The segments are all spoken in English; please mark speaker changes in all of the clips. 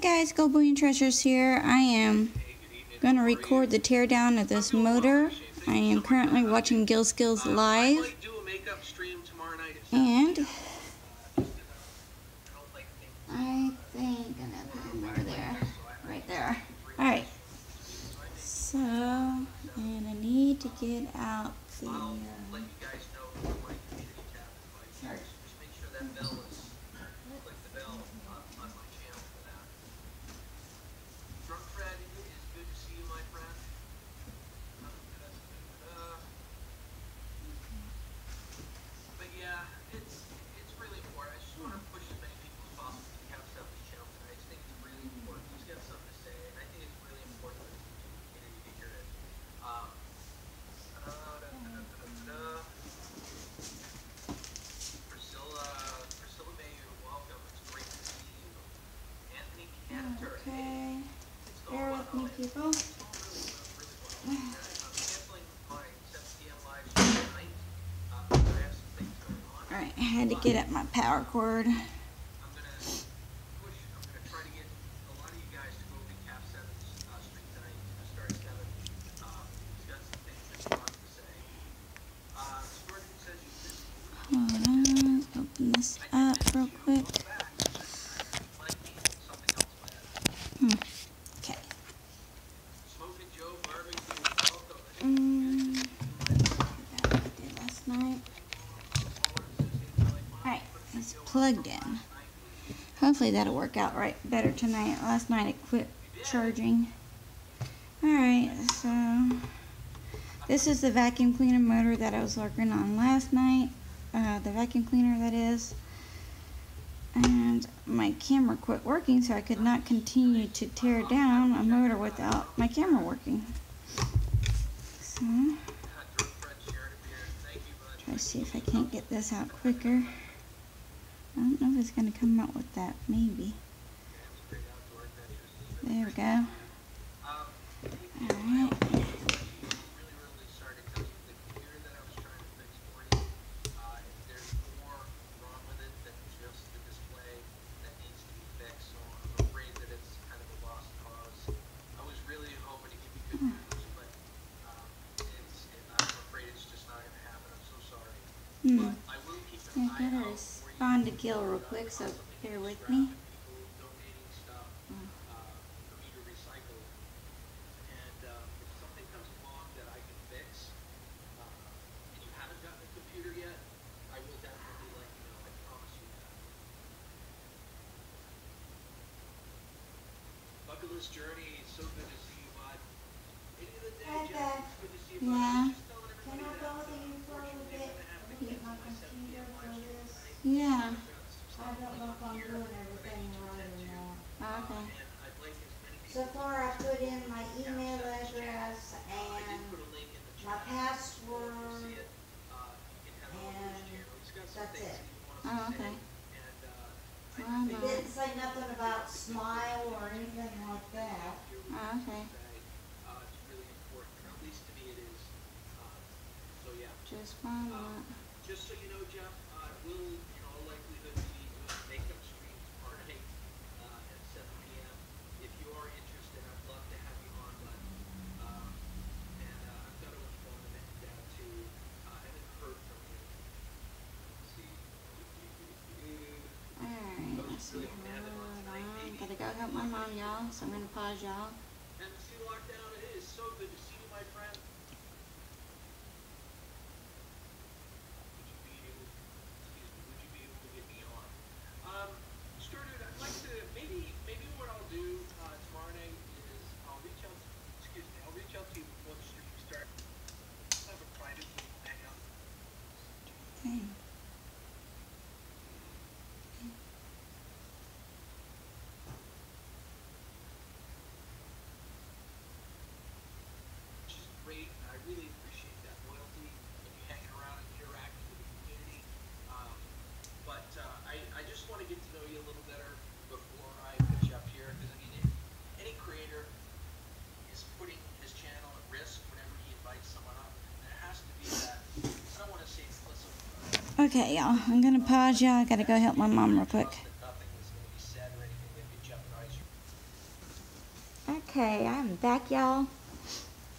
Speaker 1: Hey guys, Gold Bullion Treasures here. I am going to record the teardown of this motor. I am currently watching Gill Skills live. And I think I'm going to put him over there. Right there. Alright. So, and I need to get out the... Okay, bear with me, people. Alright, I had to get at my power cord. Hold on, open this up real quick. Okay. That I did last night. Alright, it's plugged in. Hopefully that'll work out better tonight. Last night it quit charging. Alright, so this is the vacuum cleaner motor that I was working on last night. The vacuum cleaner, that is. And my camera quit working, so I could not continue to tear down a motor without my camera working. So, try to see if I can't get this out quicker. I don't know if it's going to come out with that. Maybe. There we go. Alright. I gotta respond to Gil real quick, so bear with me.
Speaker 2: Buckaless journey, so good to see you, bud. Any of the day, Jeff, it's good to see you, bud.
Speaker 1: Yeah.
Speaker 3: Can I go with you for a little bit? Get my computer for this?
Speaker 1: Yeah.
Speaker 3: I don't know if I'm doing everything right or not.
Speaker 1: Okay.
Speaker 3: So far I put in my email address and my password and that's it.
Speaker 1: Oh, okay.
Speaker 3: It didn't say nothing about Smile or anything like that.
Speaker 1: Oh, okay. Just one moment.
Speaker 2: Just so you know, Jeff, we'll in all likelihood be doing makeup streams tomorrow night at 7 p.m. If you are interested, I'd love to have you on, but I've got to inform them to I haven't heard from you. Let's see.
Speaker 1: Alright, let's see. Hold on. Gotta go help my mom, y'all, so I'm gonna pause y'all.
Speaker 2: Embassy lockdown, it is so good to see you, my friend. Stuart, I'd like to, maybe what I'll do tomorrow night is I'll reach out to you before the stream starts. I'll have a private little hangout.
Speaker 1: Okay.
Speaker 2: Which is great, and I really appreciate that loyalty and you hanging around and interacting with the community. But I just want to get to know you a little better before I put you up here, because I mean, any creator is putting his channel at risk whenever he invites someone up. There has to be that. I don't want to say implicit.
Speaker 1: Okay, y'all. I'm gonna pause y'all. I gotta go help my mom real quick.
Speaker 2: Nothing is going to be said or anything that could jeopardize your
Speaker 1: Okay, I'm back, y'all.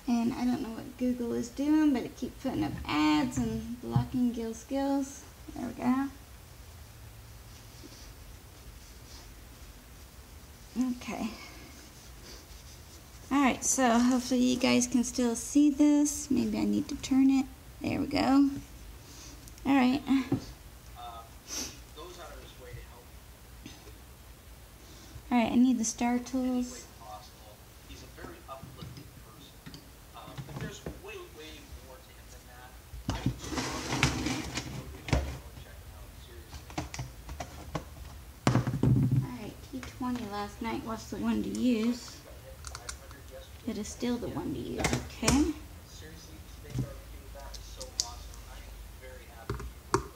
Speaker 1: And I don't know what Google is doing, but it keeps putting up ads and blocking Gill Skills. There we go. Okay. Alright, so hopefully you guys can still see this. Maybe I need to turn it. There we go. Alright.
Speaker 2: Goes out of his way to help
Speaker 1: Alright, I need the star
Speaker 2: any way
Speaker 1: tools.
Speaker 2: possible. He's a very uplifting person. But there's way, way more to him than that. I would just love to go check him out, seriously.
Speaker 1: Alright, T20 last night was the one to use. It is still the one to use, okay?
Speaker 2: Seriously, steak barbecue with that is so awesome. I am very happy for you.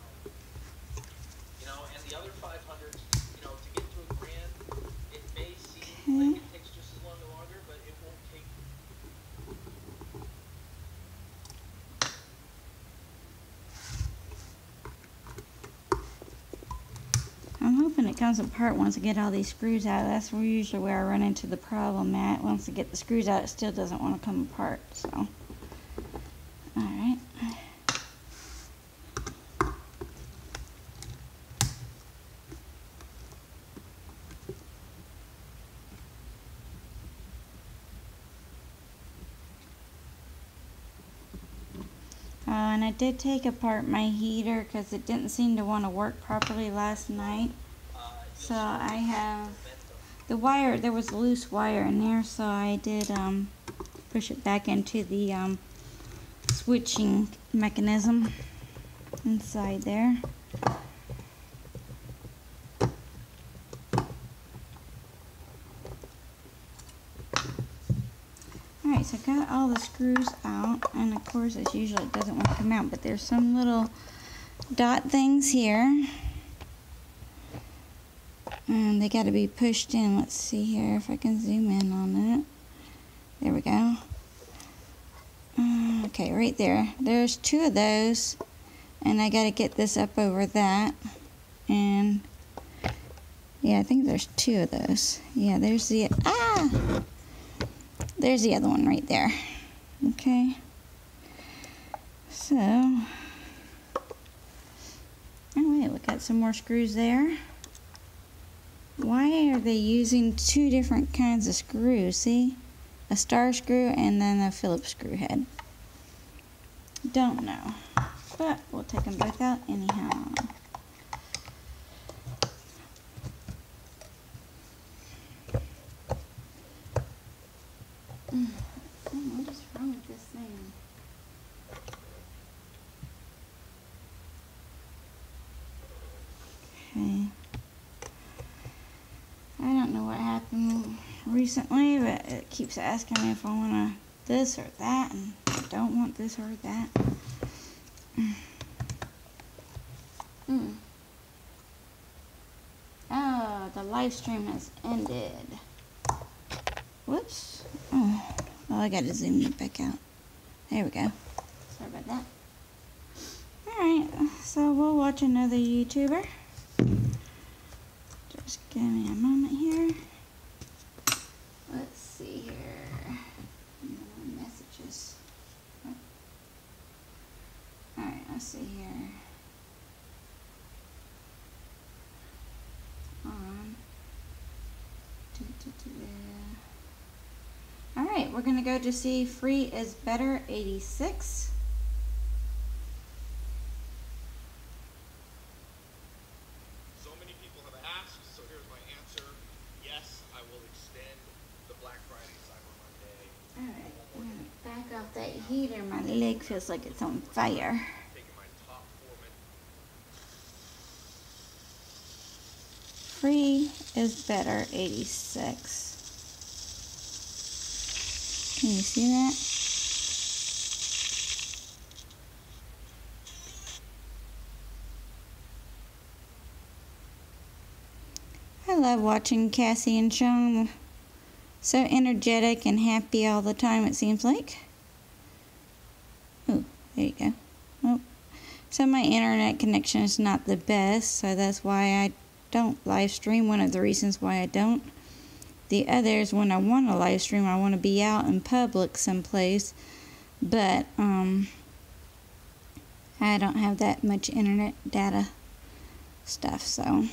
Speaker 2: You know, and the other 500s, you know, to get to $1,000, it may seem like it takes just as long or longer, but it won't take.
Speaker 1: I'm hoping it comes apart once I get all these screws out. That's usually where I run into the problem at. Once I get the screws out, it still doesn't want to come apart. So, alright. And I did take apart my heater because it didn't seem to want to work properly last night. So I have the wire, there was a loose wire in there, so I did push it back into the switching mechanism inside there. Alright, so I got all the screws out, and of course as usual it doesn't want to come out, but there's some little dot things here. And they got to be pushed in. Let's see here if I can zoom in on it. There we go. Okay, right there. There's 2 of those. And I got to get this up over that. And yeah, I think there's 2 of those. Yeah, there's the there's the other one right there. Okay. So, oh wait, we got some more screws there. Why are they using 2 different kinds of screws? See? A star screw and then a Phillips screw head. Don't know. But we'll take them both out anyhow. What is wrong with this thing? Okay. I don't know what happened recently, but it keeps asking me if I want this or that, and I don't want this or that. Oh, the live stream has ended. Whoops. Oh, I gotta zoom it back out. There we go. Sorry about that. Alright, so we'll watch another YouTuber. Just give me a moment here. Let's see here. Messages. Alright, let's see here. On. Alright, we're going to go to see Free is Better 86.
Speaker 4: So many people have asked, so here's my answer. Yes, I will extend the Black Friday Cyber Monday.
Speaker 1: Alright, I'm going to back off that heater. My leg feels like it's on fire.
Speaker 4: Taking my top 4 minutes.
Speaker 1: Free is Better 86. Can you see that? I love watching Cassie and Sean. So energetic and happy all the time, it seems like. Oh, there you go. Oh. So my internet connection is not the best, so that's why I don't live stream. One of the reasons why I don't. the others, when I want to live stream, I want to be out in public someplace, but I don't have that much internet data stuff, so.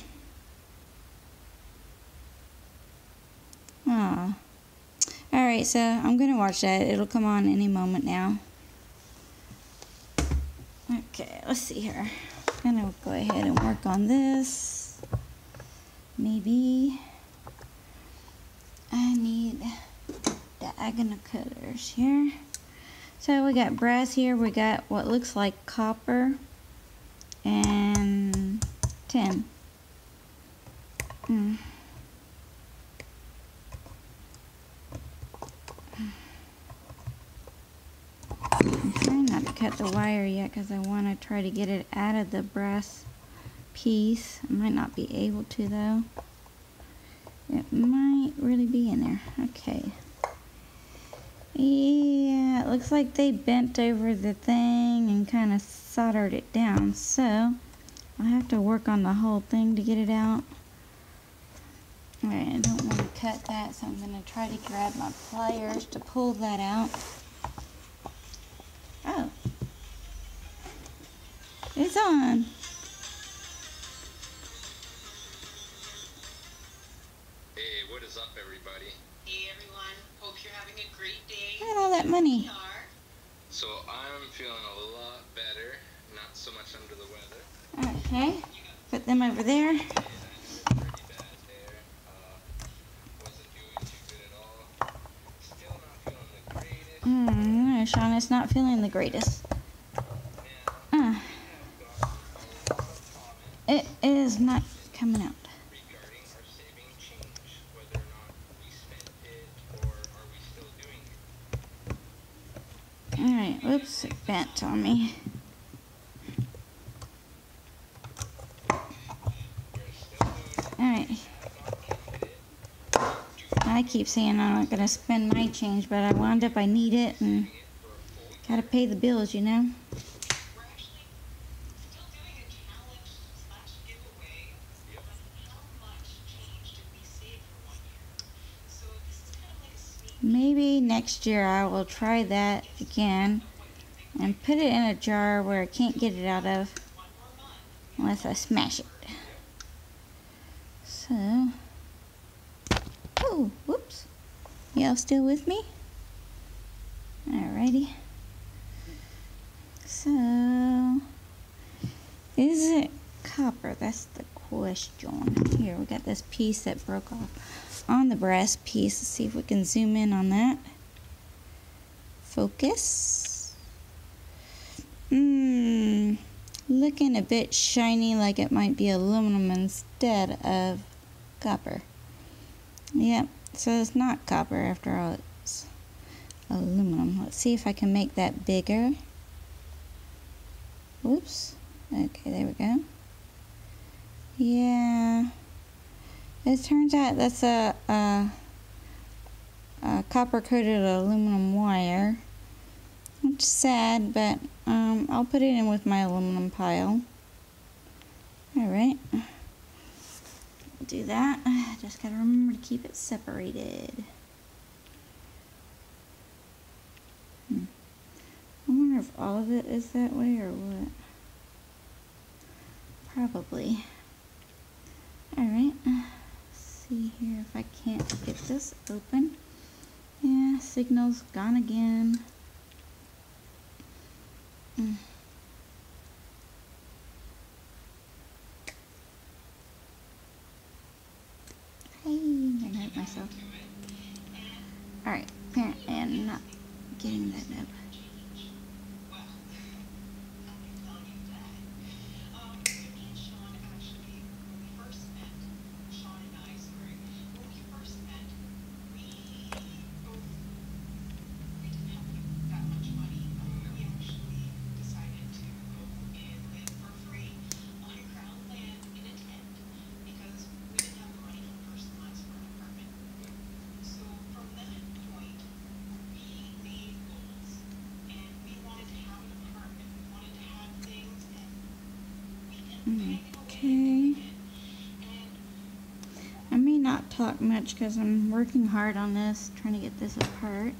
Speaker 1: Alright, so I'm gonna watch that. It'll come on any moment now. Okay, let's see here. I'm gonna go ahead and work on this. Maybe I need diagonal cutters here. So we got brass here, we got what looks like copper and tin. I'm trying not to cut the wire yet because I want to try to get it out of the brass piece. I might not be able to though. It might really be in there. Okay. Yeah, it looks like they bent over the thing and kind of soldered it down. So I'll have to work on the whole thing to get it out. Alright, I don't want to cut that, so I'm going to try to grab my pliers to pull that out. Oh. It's on.
Speaker 4: Hey, what is up, everybody?
Speaker 5: Hey everyone, hope you're having a great day.
Speaker 1: Look at all that money.
Speaker 4: So I'm feeling a lot better, not so much under the weather.
Speaker 1: Okay, put them over there.
Speaker 4: Pretty bad there. Wasn't doing too good at all. Still not feeling the greatest.
Speaker 1: No, Sean, it's not feeling the greatest. It is not coming out.
Speaker 4: Regarding our saving change, whether or not we spent it or are we still doing it?
Speaker 1: Alright, whoops, it bent on me. Alright. I keep saying I'm not going to spend my change, but I wound up I need it and gotta pay the bills, you know?
Speaker 5: We're actually still doing a challenge / giveaway on how much change did we save for 1 year. So this is kind of like a sneak
Speaker 1: Maybe next year I will try that again and put it in a jar where I can't get it out of
Speaker 5: one more month.
Speaker 1: unless I smash it. So, oh, whoops. Y'all still with me? Alrighty. So, is it copper? That's the question. Here, we got this piece that broke off on the brass piece. Let's see if we can zoom in on that. Focus. Looking a bit shiny, like it might be aluminum instead of copper. Yep, so it's not copper after all, it's aluminum. Let's see if I can make that bigger. Whoops. Okay, there we go. Yeah. It turns out that's a copper-coated aluminum wire. Which is sad, but I'll put it in with my aluminum pile. Alright. Do that. Just gotta remember to keep it separated. I wonder if all of it is that way or what. Probably. Alright. See here if I can't get this open. Yeah, signal's gone again. Hey, I'm gonna hurt myself. Alright, apparently I'm not getting that up.
Speaker 5: Well, I can tell you that. Me and Sean actually, when we first met, Sean and I, sorry, when we first met, we didn't have that much money. We actually decided to go and live for free on Crown land in a tent because we didn't have the money for the first months for an apartment. So from that point, we made goals
Speaker 1: talk much because I'm working hard on this, trying to get this apart.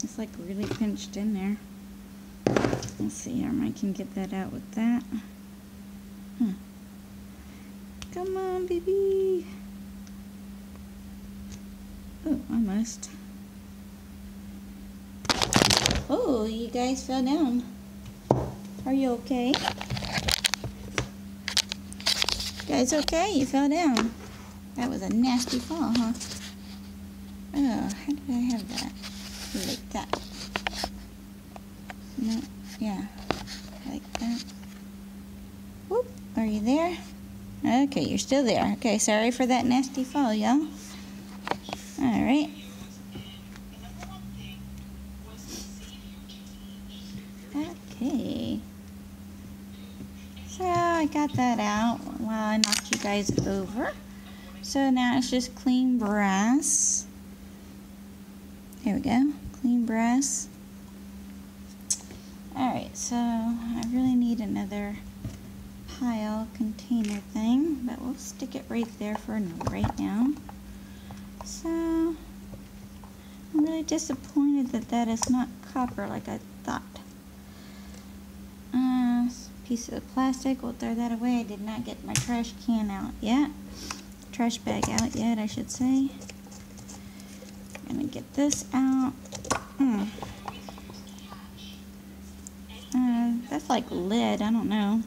Speaker 1: It's like really pinched in there. Let's see, I can get that out with that. Come on, baby. Oh, almost. Oh, you guys fell down. Are you okay? You guys okay? You fell down. That was a nasty fall, huh? Oh, how did I have that? Like that. No, yeah. Like that. Whoop. Are you there? Okay, you're still there. Okay, sorry for that nasty fall, y'all. Alright. Okay. So I got that out while I knocked you guys over. So now it's just clean brass. There we go. Clean brass. Alright, so I really need another pile container thing, but we'll stick it right there for right now. So I'm really disappointed that that is not copper like I thought. Piece of plastic, we'll throw that away. I did not get my trash can out yet. Trash bag out yet, I should say. I'm gonna get this out. That's like lead, I don't know.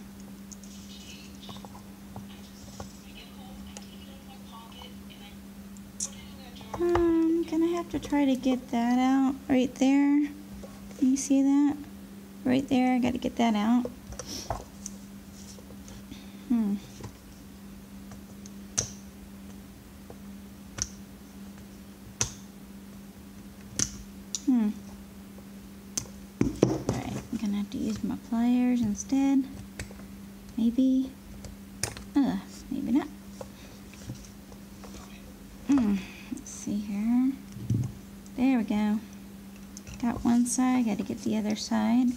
Speaker 1: I'm gonna have to try to get that out right there. Can you see that? Right there, I gotta get that out. Alright, I'm gonna have to use my pliers instead. Maybe. Maybe not. Let's see here. There we go. Got one side, gotta get the other side.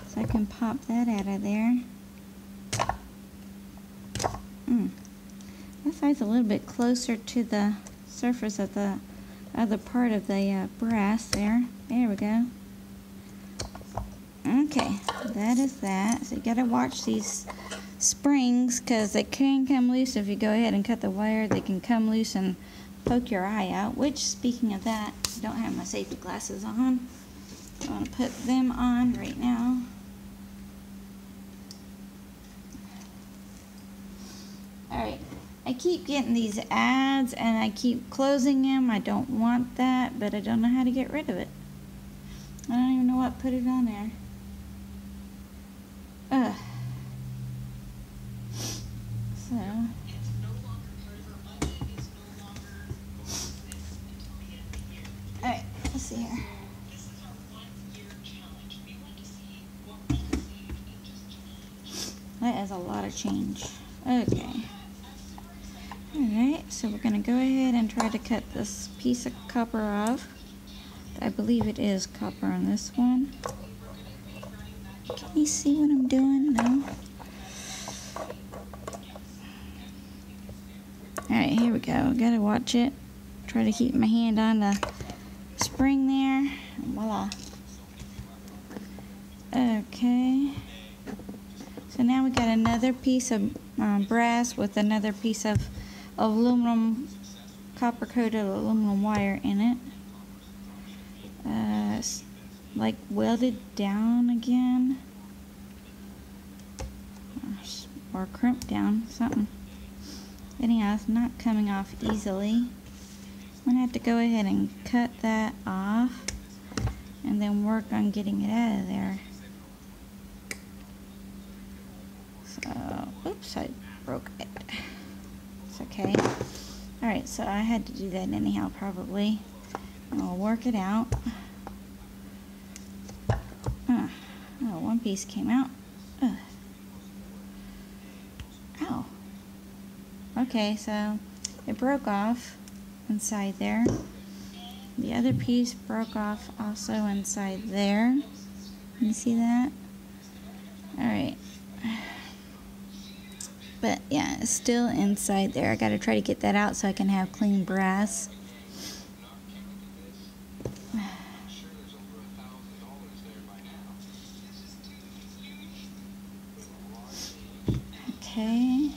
Speaker 1: So I can pop that out of there. That side's a little bit closer to the surface of the other part of the brass there. There we go. Okay, that is that. So you gotta watch these springs because they can come loose if you go ahead and cut the wire. They can come loose and poke your eye out, which, speaking of that, I don't have my safety glasses on. I want to put them on right now. Alright, I keep getting these ads and I keep closing them. I don't want that, but I don't know how to get rid of it. I don't even know what put it on there. Ugh. So. Alright, let's see here. That is a lot of change. Okay. Alright, so we're going to go ahead and try to cut this piece of copper off. I believe it is copper on this one. Can you see what I'm doing? No? Alright, here we go. Gotta watch it. Try to keep my hand on the spring there. And voila. Okay. So now we got another piece of brass with another piece of aluminum, copper-coated aluminum wire in it. It's like welded down again. Or crimped down, something. Anyhow, it's not coming off easily. I'm gonna have to go ahead and cut that off and then work on getting it out of there. So, oops, I broke it. It's okay. Alright, so I had to do that anyhow, probably. And we'll work it out. Oh, one piece came out. Ow. Okay, so it broke off inside there. The other piece broke off also inside there. You see that? But yeah, it's still inside there. I gotta try to get that out so I can have clean brass. Okay.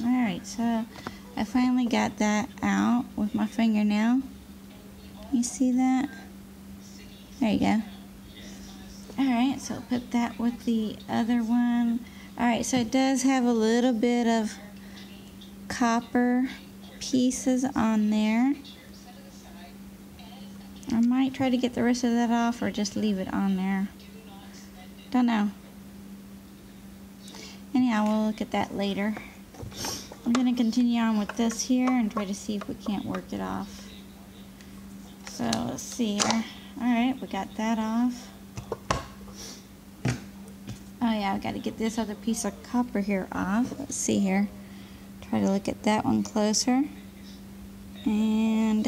Speaker 1: Alright, so I finally got that out with my fingernail. You see that? There you go. Alright, so I'll put that with the other one. Alright, so it does have a little bit of copper pieces on there. I might try to get the rest of that off or just leave it on there. Don't know. Anyhow, we'll look at that later. I'm going to continue on with this here and try to see if we can't work it off. So let's see here. Alright, we got that off. Oh yeah, I've got to get this other piece of copper here off. Let's see here. Try to look at that one closer. And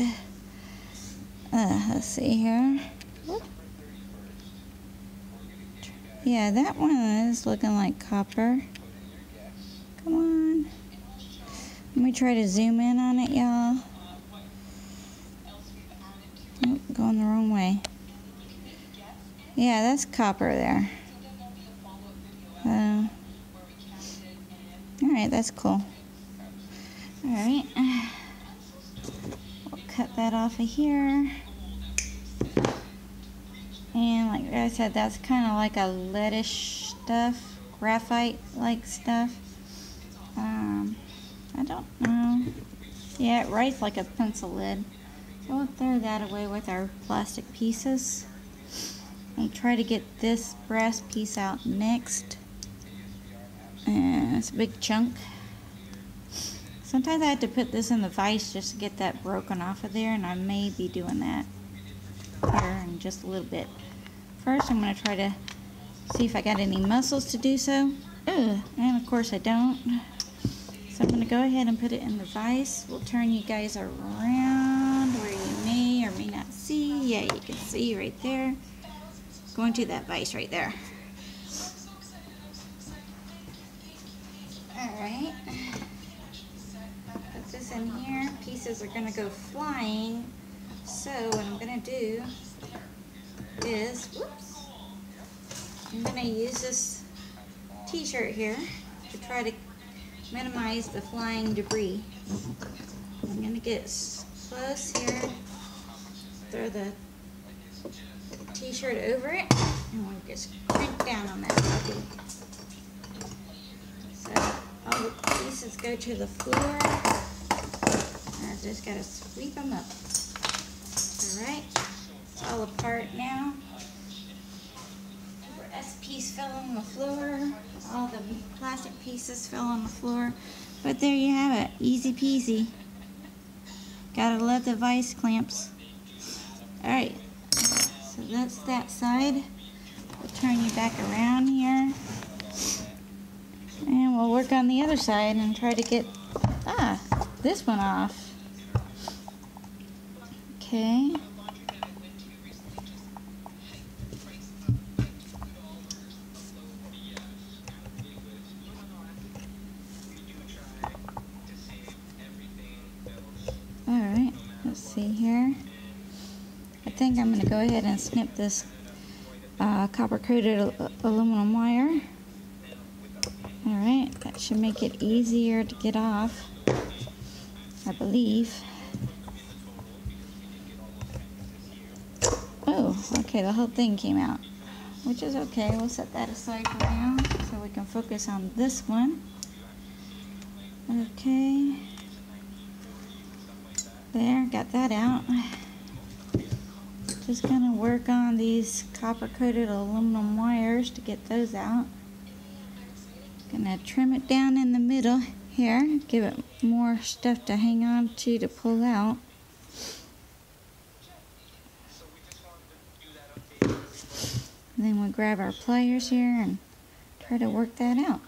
Speaker 1: let's see here. Yeah, that one is looking like copper. Come on. Let me try to zoom in on it, y'all. Oh, going the wrong way. Yeah, that's copper there. Alright, that's cool. Alright. We'll cut that off of here. And like I said, that's kind of like a leadish stuff. Graphite-like stuff. I don't know. Yeah, it writes like a pencil lead. So we'll throw that away with our plastic pieces. And try to get this brass piece out next. And it's a big chunk. Sometimes I have to put this in the vise just to get that broken off of there, and I may be doing that here in just a little bit. First, I'm going to try to see if I got any muscles to do so. Ugh, and of course I don't. So I'm going to go ahead and put it in the vise. We'll turn you guys around where you may or may not see. Yeah, you can see right there. Going to that vise right there. Alright. Put this in here. Pieces are going to go flying. So what I'm going to do is, whoops, I'm going to use this t-shirt here to try to minimize the flying debris. I'm going to get close here, throw the t-shirt over it, and we'll just crank down on that puppy. So all the pieces go to the floor, and I just got to sweep them up. Alright, it's all apart now. The S piece fell on the floor. All the plastic pieces fell on the floor. But there you have it. Easy peasy. Gotta love the vise clamps. Alright, so that's that side. We'll turn you back around here. And we'll work on the other side and try to get this one off. Okay. Alright, let's see here. I think I'm going to go ahead and snip this copper coated aluminum wire. Alright, that should make it easier to get off, I believe. Oh, okay, the whole thing came out, which is okay. We'll set that aside for now so we can focus on this one. Okay. There, got that out. Just gonna work on these copper coated aluminum wires to get those out. Gonna trim it down in the middle here, give it more stuff to hang on to pull out. And then we'll grab our pliers here and try to work that out.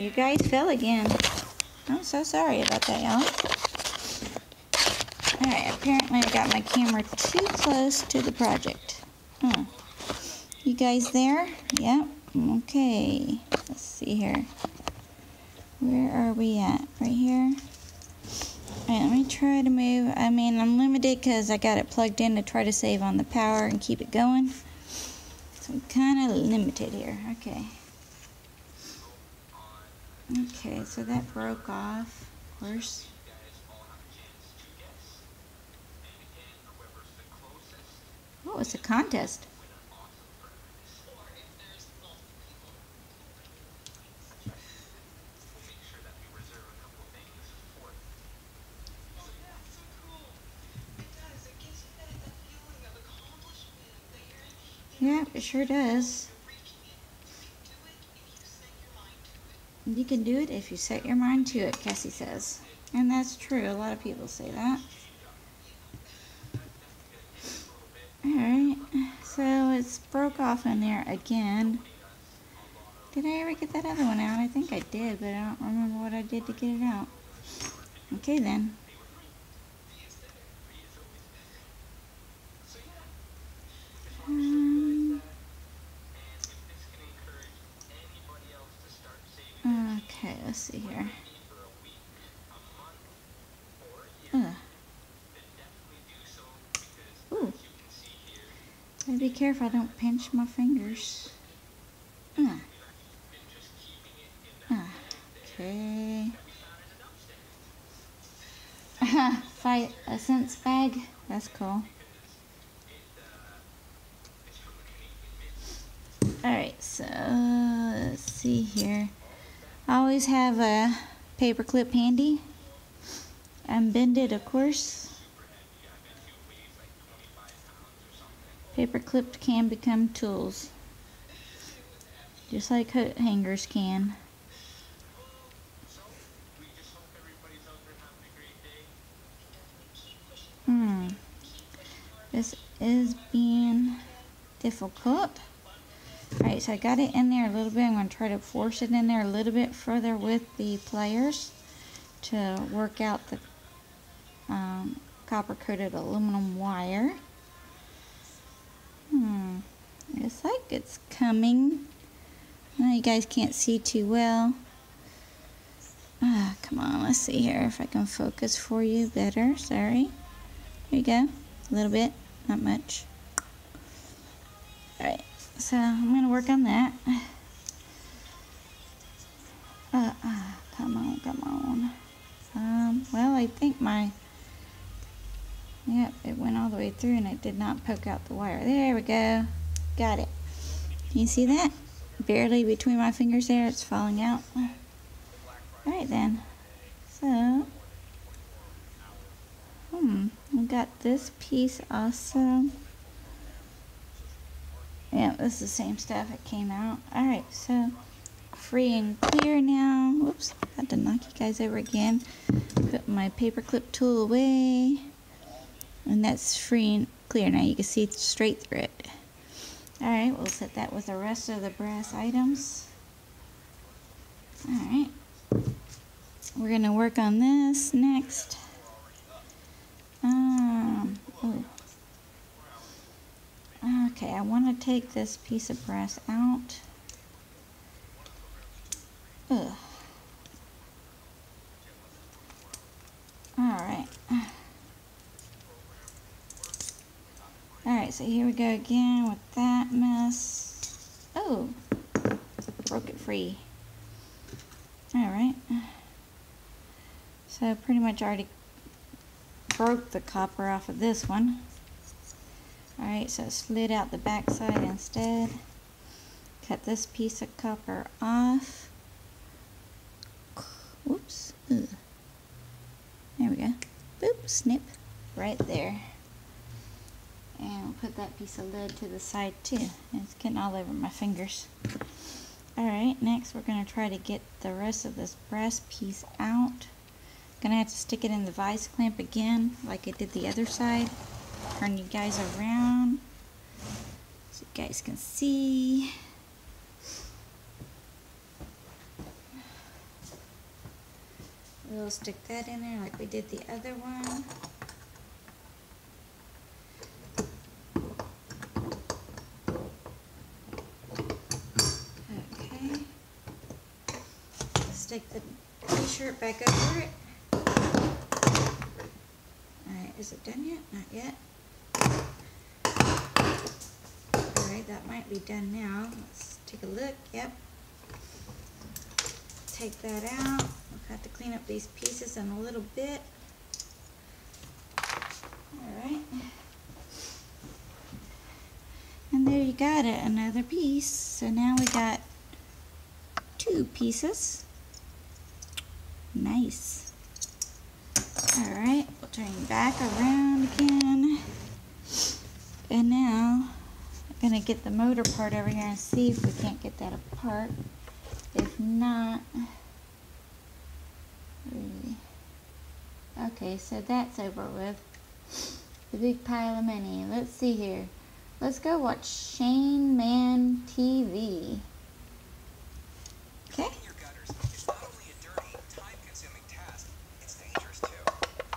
Speaker 1: You guys fell again. I'm so sorry about that, y'all. Alright, apparently I got my camera too close to the project. Huh. You guys there? Yep. Okay. Let's see here. Where are we at? Right here? Alright, let me try to move. I mean, I'm limited because I got it plugged in to try to save on the power and keep it going. So I'm kind of limited here. Okay. Okay, so that broke off, of course. Oh, it's a contest. Yeah, it sure does. You can do it if you set your mind to it, Cassie says. And that's true. A lot of people say that. Alright, so it's broke off in there again. Did I ever get that other one out? I think I did, but I don't remember what I did to get it out. Okay then. Okay, let's see here. Ooh. Gotta be careful I don't pinch my fingers. Okay. Fight a sense bag. That's cool. Alright, so let's see here. I always have a paper clip handy. Unbended, of course. Paper clips can become tools, just like coat hangers can. This is being difficult. Alright, so I got it in there a little bit. I'm going to try to force it in there a little bit further with the pliers to work out the copper coated aluminum wire. It's like it's coming. I know you guys can't see too well. Come on, let's see here if I can focus for you better. Sorry. Here you go. A little bit, not much. Alright, so I'm going to work on that. Come on. Well, I think yep, it went all the way through and it did not poke out the wire. There we go. Got it. Can you see that? Barely between my fingers there, it's falling out. Alright then. So, we got this piece also. Yeah, this is the same stuff. It came out. Alright, so free and clear now. Whoops, had to knock you guys over again. Put my paper clip tool away. And that's free and clear now. You can see straight through it. Alright, we'll set that with the rest of the brass items. Alright. We're going to work on this next. Okay, I want to take this piece of brass out. Alright. Alright, so here we go again with that mess. Oh, broke it free. Alright. So pretty much already broke the copper off of this one. Alright, so slid out the back side instead. Cut this piece of copper off. Whoops. There we go. Boop, snip. Right there. And we'll put that piece of lead to the side too. It's getting all over my fingers. Alright, next we're going to try to get the rest of this brass piece out. Gonna have to stick it in the vise clamp again, like I did the other side. Turn you guys around so you guys can see. We'll stick that in there like we did the other one. Okay. Stick the t-shirt back over it. Alright, is it done yet? Not yet. Alright, that might be done now. Let's take a look. Yep. Take that out. I'll have to clean up these pieces in a little bit. Alright. And there you got it, another piece. So now we got 2 pieces. Nice. Alright, we'll turn you back around again. And now I'm gonna get the motor part over here and see if we can't get that apart. If not, really. Okay, so that's over with. The big pile of money. Let's see here. Let's go watch Shane Man TV. Okay.
Speaker 6: Cleaning your gutters is not only a dirty, time-consuming task, it's dangerous too.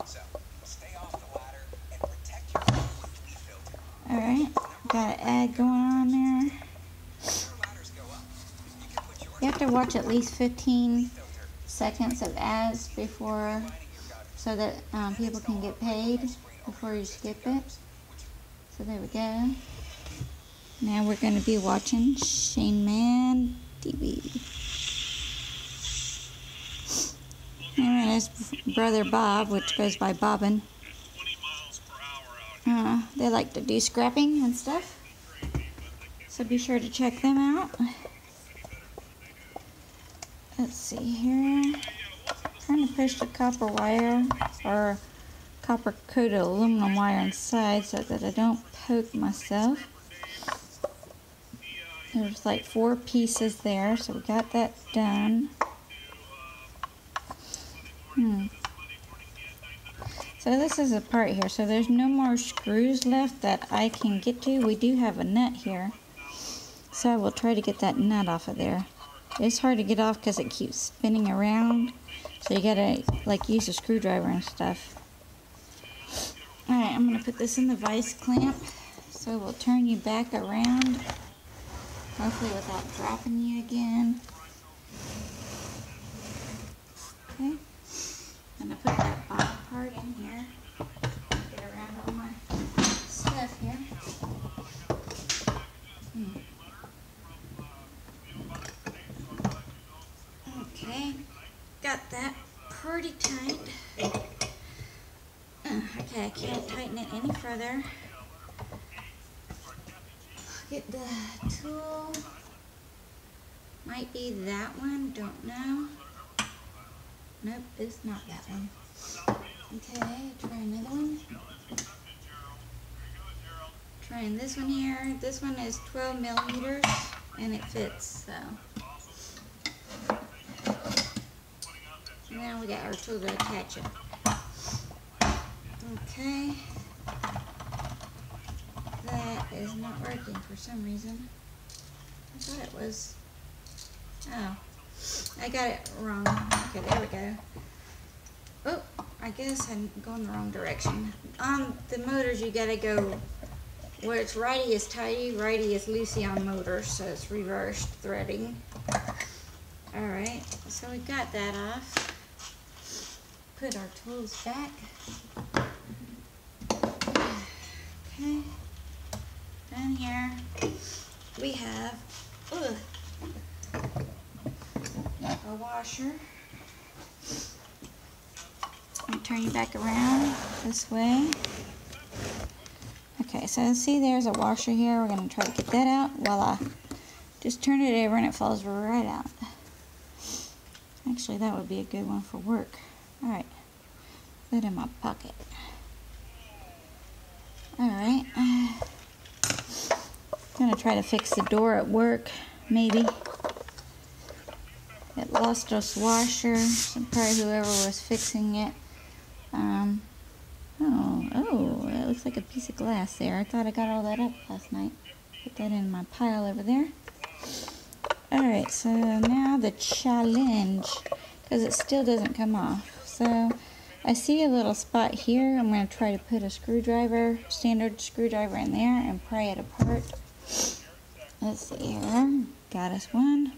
Speaker 6: So, stay off the ladder and protect your home with leaf filter.
Speaker 1: Alright, got an ad going on there.
Speaker 6: When your ladders go up, you can put your
Speaker 1: You have to watch at least 15
Speaker 6: filter
Speaker 1: seconds of ads before, so that people can get paid before you skip it. So there we go. Now we're going to be watching Shane Man TV. And his brother Bob, which goes by Bobbin. They like to do scrapping and stuff. So be sure to check them out. Let's see here. Trying to push the copper wire or copper coated aluminum wire inside so that I don't poke myself. There's like 4 pieces there, so we got that done. So this is a part here, so there's no more screws left that I can get to. We do have a nut here, so I will try to get that nut off of there. It's hard to get off because it keeps spinning around, so you gotta like use a screwdriver and stuff. Alright, I'm gonna put this in the vice clamp, so we'll turn you back around, hopefully without dropping you again. Okay, I'm gonna put that bottom part in here, get around all my stuff here. Okay, got that pretty tight. Okay, I can't tighten it any further. Get the tool. Might be that one, don't know. Nope, it's not that one. Okay, try another one. Trying this one here. This one is 12 millimeters and it fits, so. Now we got our tool to attach it. Okay. That is not working for some reason. I thought it was. Oh. I got it wrong. Okay, there we go. Oh, I guess I'm going the wrong direction. On the motors, you gotta go where it's righty is tighty, righty is loosey on motors, so it's reversed threading. Alright, so we got that off. Put our tools back. Okay. Down here, we have a washer. I'll turn you back around this way. Okay, so see there's a washer here. We're going to try to get that out. Voila. Just turn it over and it falls right out. Actually, that would be a good one for work. Alright. Put it in my pocket. Alright. Going to try to fix the door at work, maybe. It lost its washer. So probably whoever was fixing it. Oh, it looks like a piece of glass there. I thought I got all that up last night. Put that in my pile over there. Alright, so now the challenge, because it still doesn't come off. So I see a little spot here. I'm going to try to put a screwdriver, standard screwdriver in there and pry it apart. Let's see here. Got us one.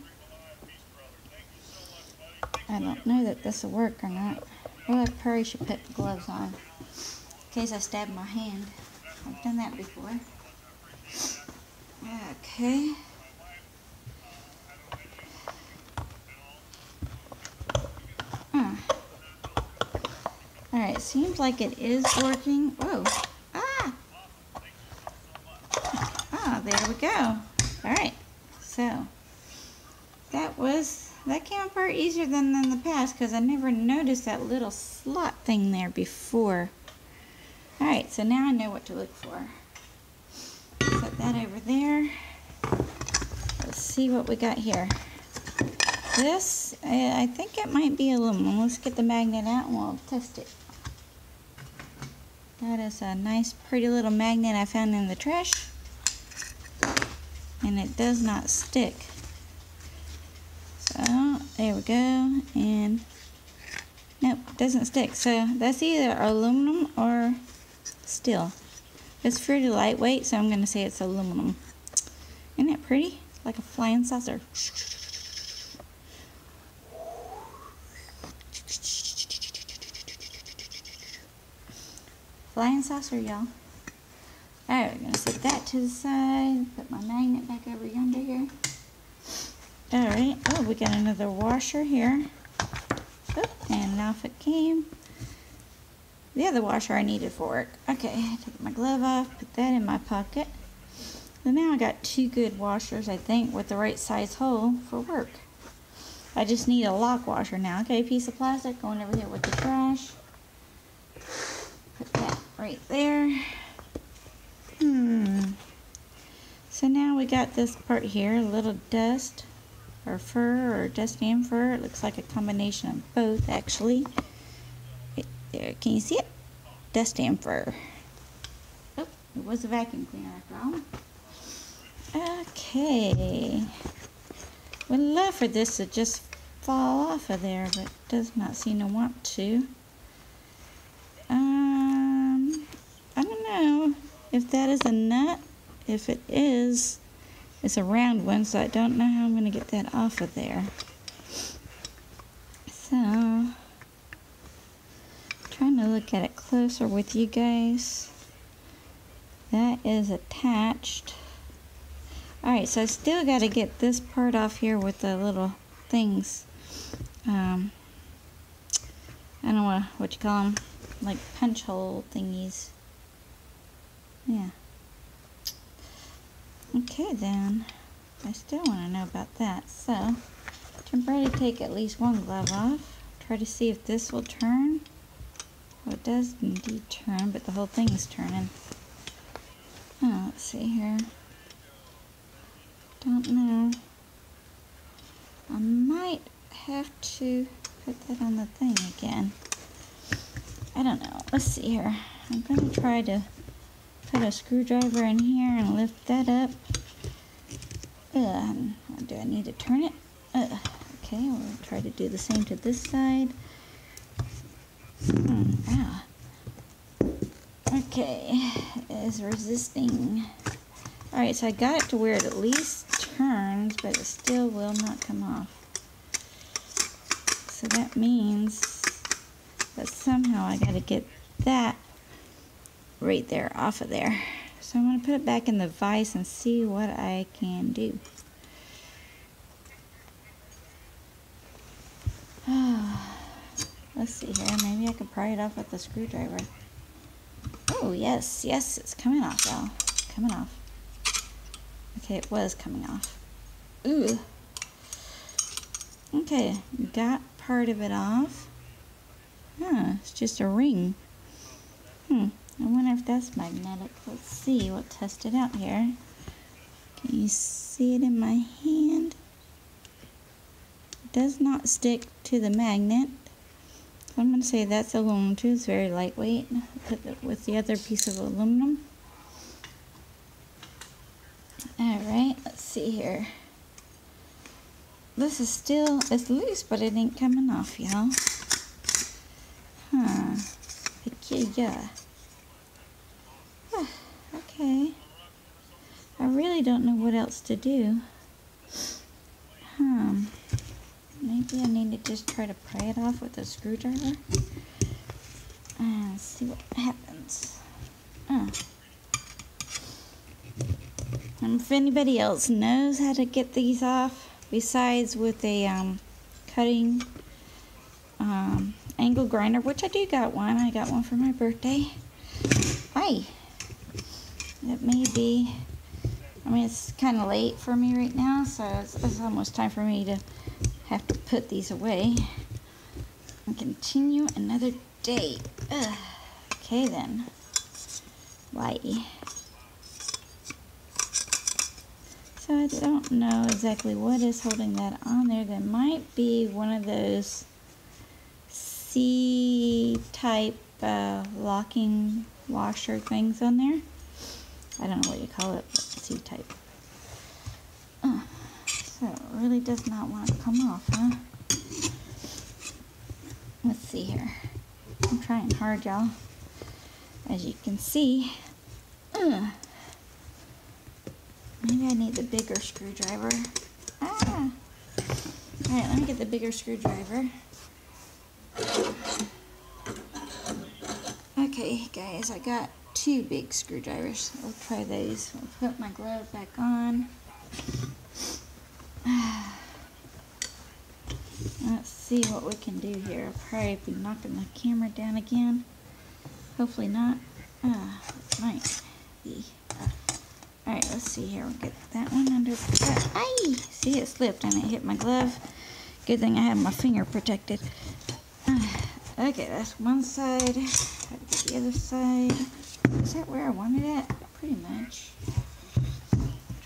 Speaker 1: I don't know that this will work or not. Well, I probably should put gloves on in case I stab my hand. I've done that before. Okay. Alright, seems like it is working. Whoa. Ah! Ah, there we go. Alright, so that came apart easier than in the past because I never noticed that little slot thing there before. Alright, so now I know what to look for. Set that over there. Let's see what we got here. This, I think it might be aluminum. Let's get the magnet out and we'll test it. That is a nice, pretty little magnet I found in the trash. And it does not stick. So, there we go. And, nope, doesn't stick. So, that's either aluminum or steel. It's pretty lightweight, so I'm going to say it's aluminum. Isn't it pretty? Like a flying saucer. Flying saucer, y'all. Alright, we're going to set that to the side. Put my magnet back over yonder here. Alright, oh, we got another washer here. Oh, and off it came. The other washer I needed for work. Okay, take my glove off, put that in my pocket. So now I got two good washers, I think, with the right size hole for work. I just need a lock washer now. Okay, piece of plastic going over here with the trash. Put that right there. So now we got this part here, a little dust or fur or dust and fur. It looks like a combination of both, actually. There, can you see it? Dust and fur. Oh, it was a vacuum cleaner after all. Okay. Would love for this to just fall off of there, but it does not seem to want to. I don't know if that is a nut. If it is, it's a round one, so I don't know how I'm going to get that off of there. So, trying to look at it closer with you guys. That is attached. Alright, so I still got to get this part off here with the little things. I don't know what you call them. Like punch hole thingies. Yeah. Okay then. I still want to know about that. So, temporarily take at least one glove off. Try to see if this will turn. Well, it does indeed turn, but the whole thing is turning. Oh, let's see here. Don't know. I might have to put that on the thing again. I don't know. Let's see here. I'm going to try to put a screwdriver in here and lift that up. Do I need to turn it? Okay, we'll try to do the same to this side. Ow. Okay, it is resisting. Alright, so I got it to where it at least turns, but it still will not come off. So that means that somehow I got to get that right there off of there. So I'm going to put it back in the vise and see what I can do. Let's see here. Maybe I could pry it off with the screwdriver. Oh, yes, yes, it's coming off, y'all. Coming off. Okay, it was coming off. Ooh. Okay, got part of it off. Huh, it's just a ring. I wonder if that's magnetic. Let's see. We'll test it out here. Can you see it in my hand? It does not stick to the magnet. So I'm going to say that's aluminum too. It's very lightweight. Put it with the other piece of aluminum. Alright, let's see here. This is still, it's loose, but it ain't coming off, y'all. yeah. Okay. I really don't know what else to do. Maybe I need to just try to pry it off with a screwdriver and see what happens. If anybody else knows how to get these off, besides with a cutting angle grinder, which I do got one. I got one for my birthday. Hi. It may be, I mean, it's kind of late for me right now, so it's almost time for me to have to put these away and continue another day. Okay then. Why? So I don't know exactly what is holding that on there. There might be one of those C-type locking washer things on there. I don't know what you call it, but C-type. So it really does not want to come off, huh? Let's see here. I'm trying hard, y'all. As you can see. Maybe I need the bigger screwdriver. Alright, let me get the bigger screwdriver. Okay, guys, I got 2 big screwdrivers. We'll try these. I'll put my glove back on. Let's see what we can do here. I'll probably be knocking the camera down again. Hopefully not. Might be. Alright, let's see here. We'll get that one under. Aye! See, it slipped and it hit my glove. Good thing I have my finger protected. Okay, that's one side. Try to get the other side. Is that where I wanted it? Pretty much.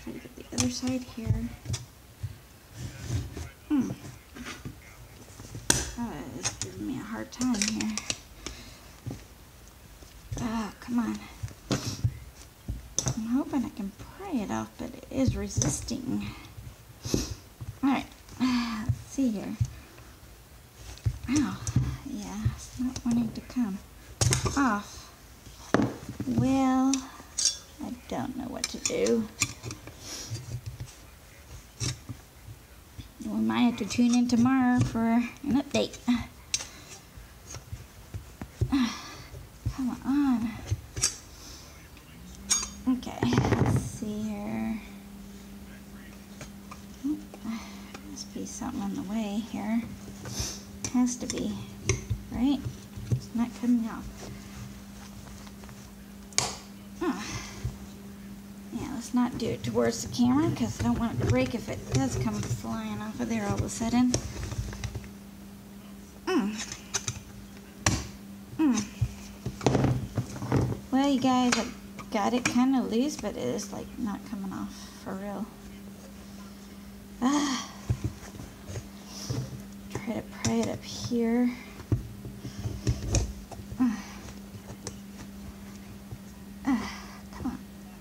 Speaker 1: Try to get the other side here. Oh, it's giving me a hard time here. Oh, come on. I'm hoping I can pry it off, but it is resisting. Alright, let's see here. Ow, yeah, it's not wanting to come off. Well, I don't know what to do. We might have to tune in tomorrow for an update. Come on. Okay, let's see here. Must be something in the way here. Has to be, right? It's not coming off. Yeah, let's not do it towards the camera because I don't want it to break if it does come flying off of there all of a sudden. Well, you guys, I got it kind of loose, but it is like not coming off for real. Try to pry it up here. Come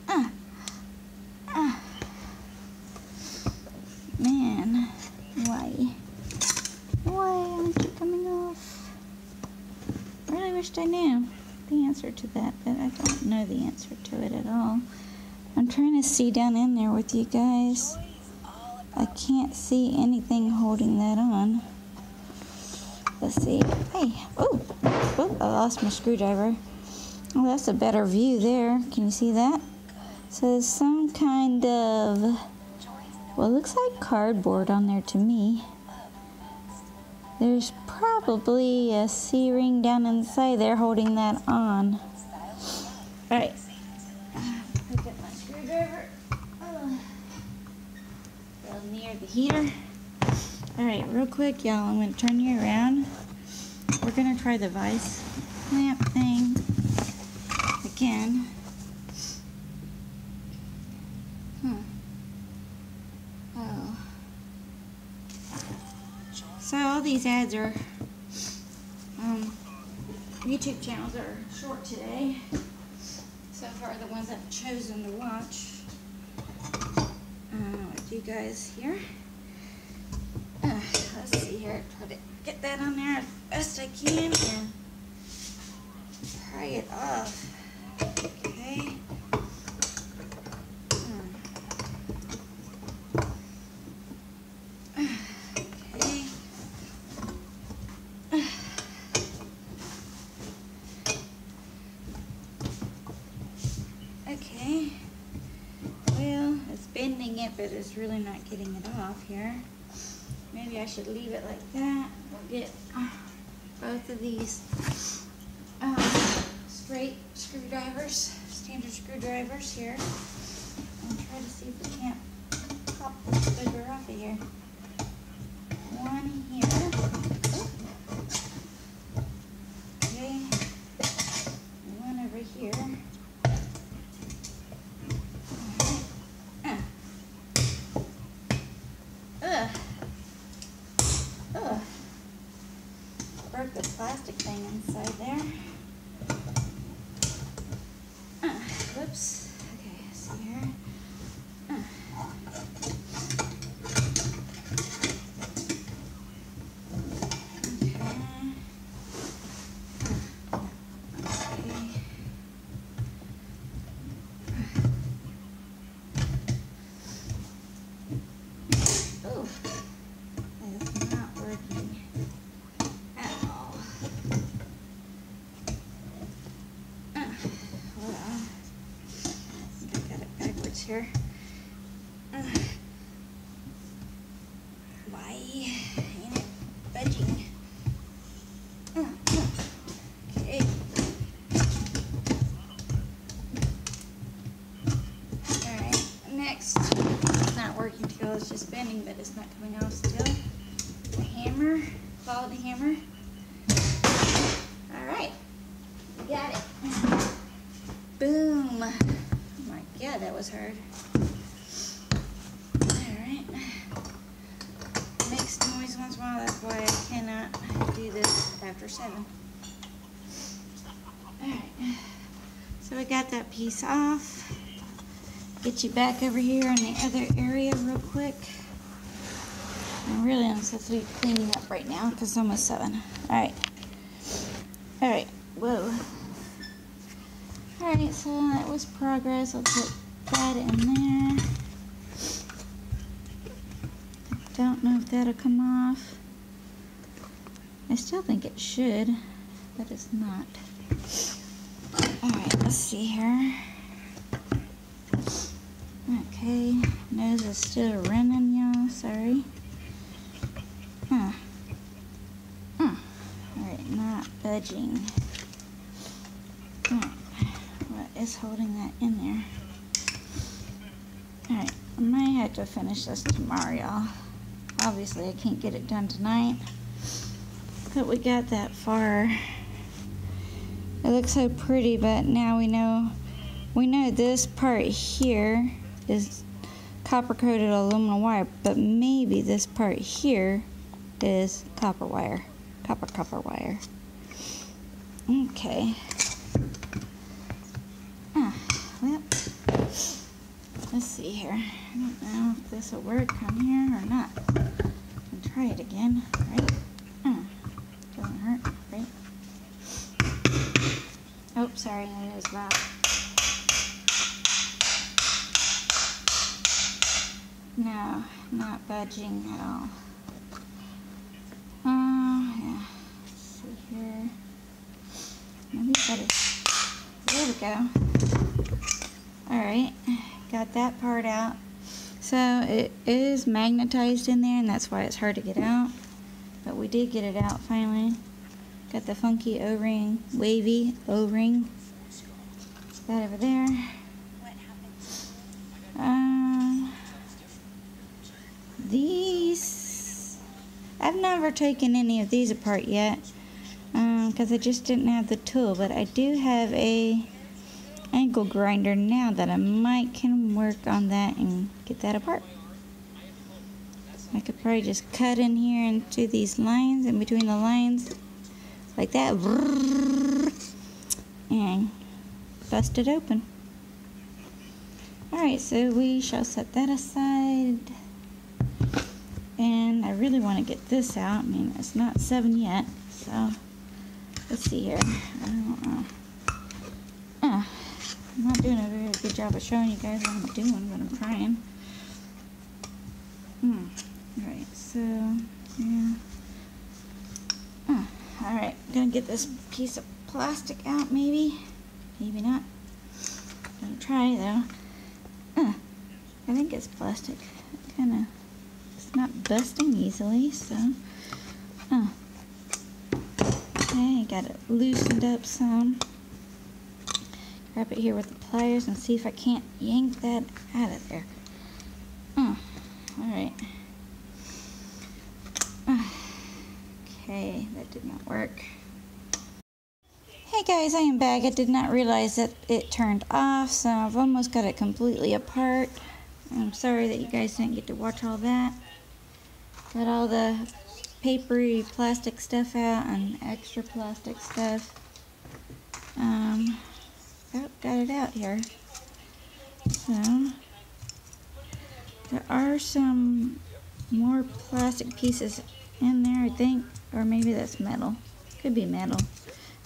Speaker 1: on. Man, why? Why aren't you coming off? I really wished I knew the answer to that, but I don't know the answer to it at all. I'm trying to see down in there with you guys. I can't see anything holding that on. Let's see. Hey, oh, I lost my screwdriver. Oh, that's a better view there. Can you see that? So there's some kind of, well, it looks like cardboard on there to me. There's probably a C-ring down inside there holding that on. Alright. Pick up my screwdriver. Go near the heater. Alright, real quick, y'all, I'm going to turn you around. We're going to try the vice clamp thing again. Oh. So all these ads are, YouTube channels are short today. So far the ones I've chosen to watch. With you guys here. Let's see here, try to get that on there as best I can and pry pry it off. Okay. Okay. Okay. Well, it's bending it, but it's really not getting it off here. Maybe I should leave it like that. We'll get both of these straight screwdrivers, standard screwdrivers here. And try to see if we can't pop this bugger off of here. One here. Okay. One over here. Broke the plastic thing inside there. Whoops. Okay, see here. Here. Why ain't it budging? Okay. Alright, next. It's not working too well, it's just bending, but it's not coming off still. The hammer, follow the hammer. Alright, we got it. Boom. Yeah, that was hard. Alright. Makes noise once in a while, that's why I cannot do this after 7. Alright. So we got that piece off. Get you back over here in the other area real quick. I'm really I'm supposed to be cleaning up right now because it's almost 7. Alright. Alright. Whoa. Alright, so that was progress. I'll put that in there. I don't know if that'll come off. I still think it should, but it's not. Alright, let's see here. Okay, nose is still running, y'all. Sorry. Alright, not budging. Alright. Is holding that in there. Alright, I might have to finish this tomorrow, y'all. Obviously, I can't get it done tonight. But we got that far. It looks so pretty, but now we know this part here is copper-coated aluminum wire, but maybe this part here is copper wire. Copper wire. Okay. Well, let's see here. I don't know if this will work on here or not. I'll try it again, right? Doesn't hurt, right? Oh, sorry, it is loud. No, not budging at all. Yeah. Let's see here. Maybe better. There we go. Alright, got that part out. So it is magnetized in there, and that's why it's hard to get out. But we did get it out finally. Got the funky O-ring, wavy O-ring. That over there. These, I've never taken any of these apart yet, because I just didn't have the tool. But I do have a angle grinder now that I might can work on that and get that apart. I could probably just cut in here into these lines, in between the lines, like that, and bust it open. Alright, so we shall set that aside. And I really want to get this out. I mean, it's not 7 yet, so let's see here. I don't know. I'm not doing a very good job of showing you guys what I'm doing, but I'm trying. Alright, so, yeah. Alright, gonna get this piece of plastic out, maybe. Maybe not. Gonna try, though. I think it's plastic. Kinda, it's not busting easily, so. Okay, got it loosened up some. Grab it here with the pliers and see if I can't yank that out of there. Alright. Okay, that did not work. Hey guys, I am back. I did not realize that it turned off, so I've almost got it completely apart. I'm sorry that you guys didn't get to watch all that. Got all the papery plastic stuff out and extra plastic stuff. Got it out here. So, there are some more plastic pieces in there, I think, or maybe that's metal. Could be metal.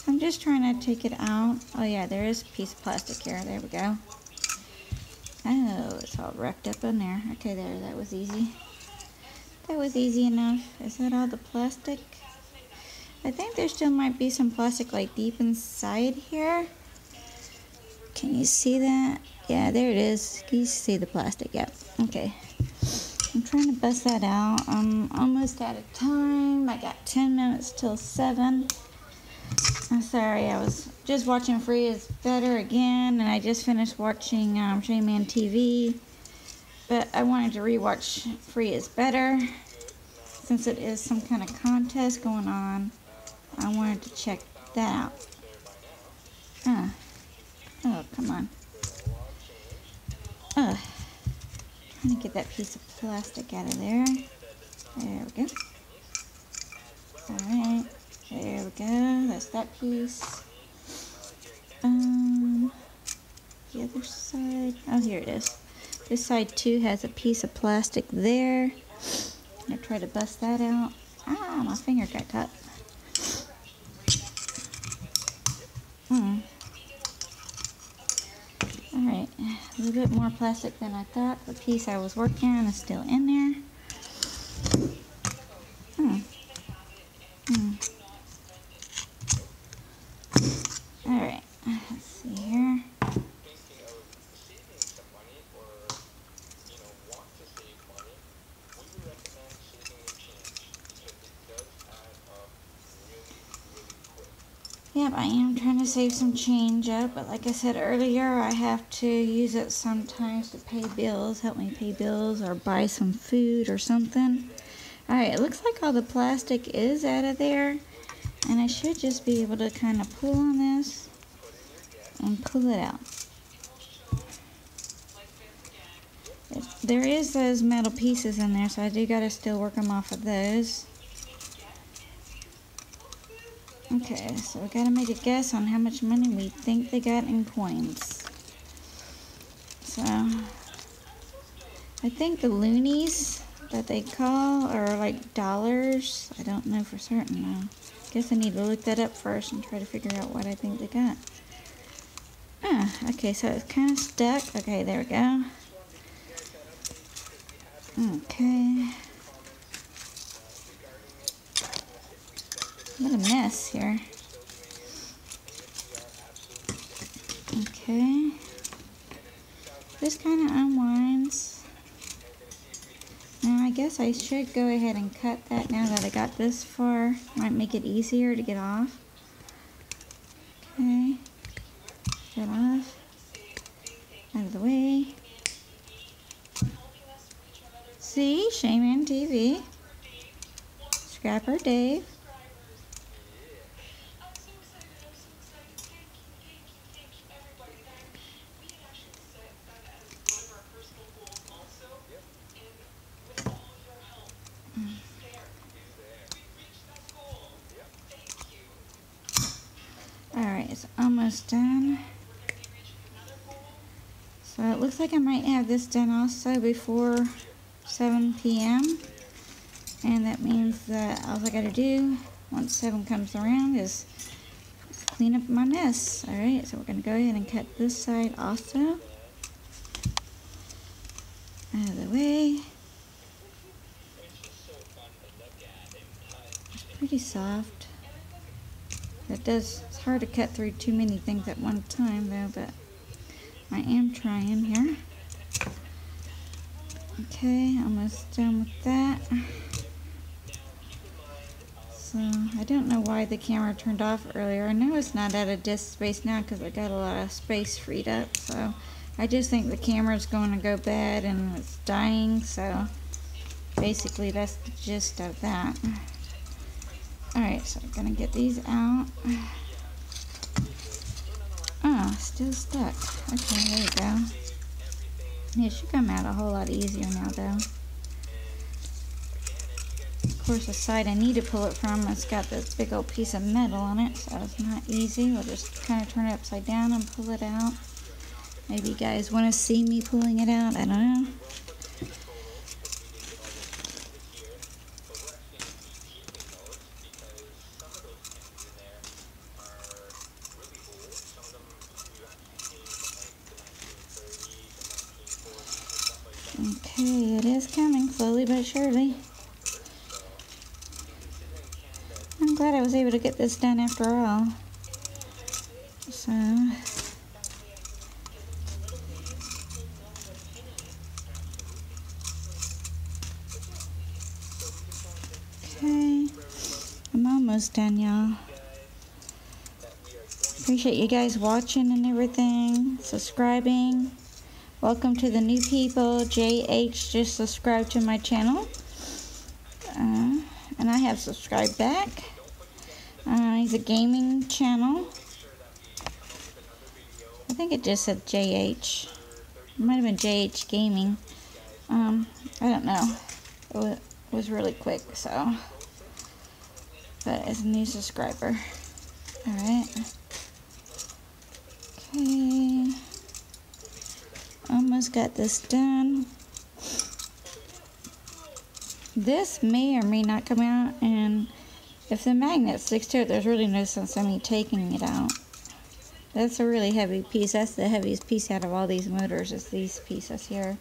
Speaker 1: I'm just trying to take it out. Oh yeah, there is a piece of plastic here. There we go. Oh, it's all wrapped up in there. Okay, there, that was easy. That was easy enough. Is that all the plastic? I think there still might be some plastic like deep inside here. Can you see that? Yeah, there it is. Can you see the plastic? Yep. Okay. I'm trying to bust that out. I'm almost out of time. I got 10 minutes till 7. I'm sorry, I was just watching Free is Better again, and I just finished watching Shaman TV. But I wanted to rewatch Free is Better. Since it is some kind of contest going on, I wanted to check that out. Oh, come on. Trying to get that piece of plastic out of there. There we go. Alright. There we go. That's that piece. The other side. Oh, here it is. This side too has a piece of plastic there. I'm gonna try to bust that out. Ah, my finger got caught. Alright, a little bit more plastic than I thought. The piece I was working on is still in there. Alright, let's see here. Yep, I am trying to save some change up, but like I said earlier, I have to use it sometimes to pay bills, help me pay bills, or buy some food or something. Alright, it looks like all the plastic is out of there, and I should just be able to kind of pull on this and pull it out. There is those metal pieces in there, so I do gotta still work them off of those. Okay, so we gotta make a guess on how much money we think they got in coins. So, I think the loonies that they call are like dollars. I don't know for certain though. Guess I need to look that up first and try to figure out what I think they got. Okay, so it's kind of stuck. Okay, there we go. Okay. What a mess here. Okay. This kind of unwinds. Now I guess I should go ahead and cut that now that I got this far. Might make it easier to get off. Okay. Get off. Out of the way. See? Shaman TV. Scrapper Dave. Alright, it's almost done. So it looks like I might have this done also before 7 p.m. And that means that all I gotta do once 7 comes around is clean up my mess. Alright, so we're going to go ahead and cut this side also out of the way. It's pretty soft. It's hard to cut through too many things at one time though, but I am trying here. Okay, almost done with that. So, I don't know why the camera turned off earlier. I know it's not out of disk space now because I got a lot of space freed up. So, I just think the camera's going to go bad and it's dying. So, basically that's the gist of that. Alright, so I'm going to get these out. Oh, still stuck. Okay, there you go. It should come out a whole lot easier now though. Of course, the side I need to pull it from, it's got this big old piece of metal on it, so it's not easy. We'll just kind of turn it upside down and pull it out. Maybe you guys want to see me pulling it out, I don't know. Okay, it is coming slowly but surely. I'm glad I was able to get this done after all. So, okay, I'm almost done, y'all. Appreciate you guys watching and everything, subscribing. Welcome to the new people. JH just subscribed to my channel. And I have subscribed back. He's a gaming channel. I think it just said JH. It might have been JH Gaming. I don't know. It was really quick, so. But it's a new subscriber. Alright. Okay. Almost got this done. This may or may not come out, and if the magnet sticks to it, there's really no sense in me taking it out. That's a really heavy piece. That's the heaviest piece out of all these motors, is these pieces here.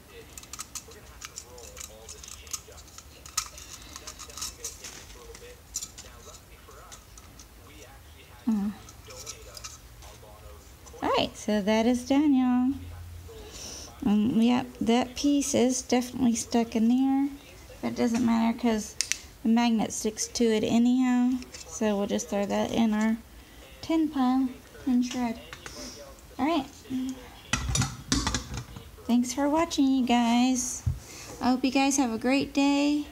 Speaker 1: Alright, so that is done, y'all. Yep, that piece is definitely stuck in there. But it doesn't matter because the magnet sticks to it anyhow. So we'll just throw that in our tin pile and shred. Alright. Thanks for watching, you guys. I hope you guys have a great day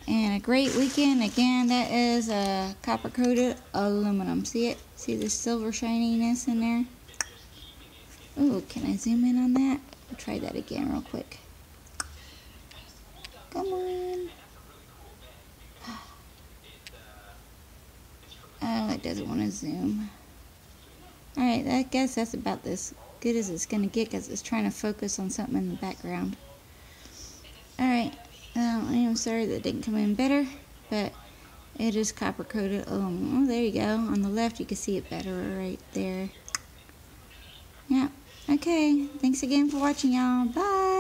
Speaker 1: and a great weekend. Again, that is a copper coated aluminum. See it? See the silver shininess in there? Ooh, can I zoom in on that? I'll try that again real quick. Come on. Oh, it doesn't want to zoom. Alright, I guess that's about as good as it's going to get because it's trying to focus on something in the background. Alright, I am sorry that didn't come in better, but it is copper coated aluminum. Oh, there you go. On the left you can see it better right there. Yeah. Okay, thanks again for watching, y'all. Bye.